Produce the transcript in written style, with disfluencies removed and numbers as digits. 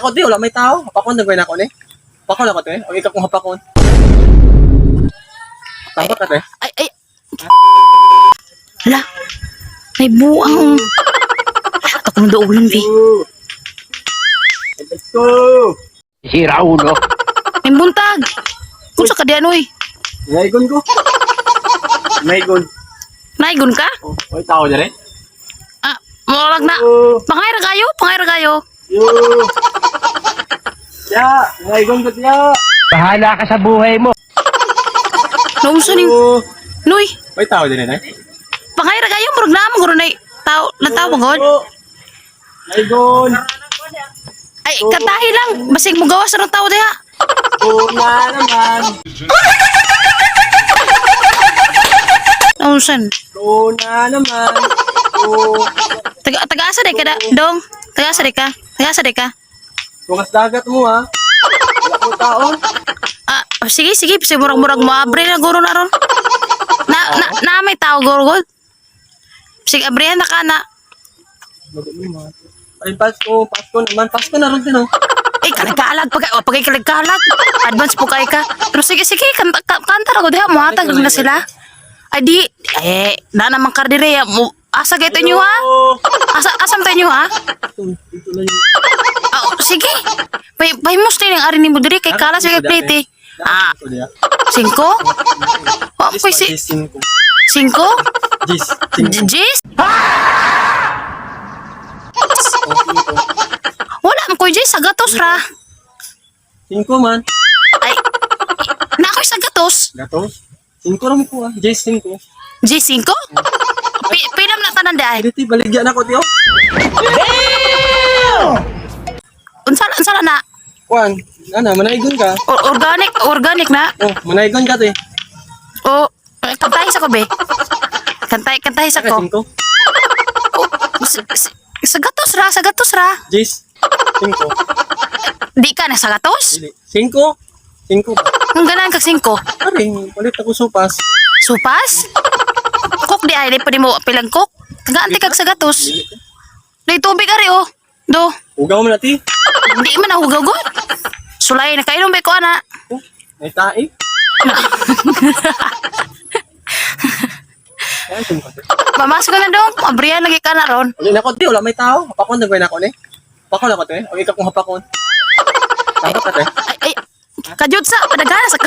ako di, wala may tao. Hapakon, nagway na ako ni. Hapakon ako te. O ikaw kung hapakon. Tama ka te. Ay. Hala. May buang. Ako nang daulan, be. Let's go! Sira ulo. May buntag. Kung sa kadian, uy. Naigon ko. Naigon. Naigon ka? Oh, may tao dyan eh. Ah, mawalag na. Pangayra kayo. Yo! Ya! Naigon ko tiya! Bahala ka sa buhay mo. Nauso ning, Oh! Noy. May tao dyan eh. Pangayra kayo, murag na mo, guro na tao mo, God. Naigon! Ay, katahi lang. Basig mo gawas ng tao diha. Tuna naman! Nausan. Tuna naman! Oh! Taga-asa de ka, dong. Taga-asa de ka. Tugas dagat mo ha! Wala ko tao! Ah, sige. Kasi murag-murag mo abre na guro na ron. Na may tao guro, God. Sige, abrihan na ka na. Ay, Pasko na ron din oh. Eh, kalagkalag. Pagay kalagkalag. Advance po kay ka. Pero sige, kanta ra ko diha. Muhatag na sila. Ay, na naman kardire. Asa gaito nyo ha? Asam tayo nyo ha? Ito na yung... Oh, sige. Pahimos na yung ari ni mo diri. Kay kala sa plate eh. Ah, 5? Oh, Jis, pwede. Jis, 5. 5? Jis, 5. Jis? Wala mo ko Jis. Sa gatos ra. 5 man. Ay, na ako'y sa gatos. Gatos? 5 rin ko ah. Jis, 5. Jis 5? Pinam na tanan daay. Dito, baligyan ako tiyo. Unsala na. Kuan, manaigon ka. Organic na. Oh, manaigon ka te. O, kantahi sa ko, be. Kantahi sa ko. 5. Sa gatos ra. Jis, 5. Di ka na sa gatos? 5? 5. Ang ganan kag 5. Aring, palit ako sopas. Supas? Cook di ay, di pa di mo pilang cook. Tagaan kag sa gatos. May tubig ari oh. Do. Ugaw mo na ti. Di man nahugaw god. Sulay na kainom ba ko ana. Oh, may tae. Ay, sumpa te. Mamas ko na dong. Abrihan lagi ka na ron. Wala na ako ti, wala may tao. Hapakon, nagway na ako ni. Hapakon ako te. O ikaw kung hapakon. Tama ka te. Ay. Kajud sa padagana sa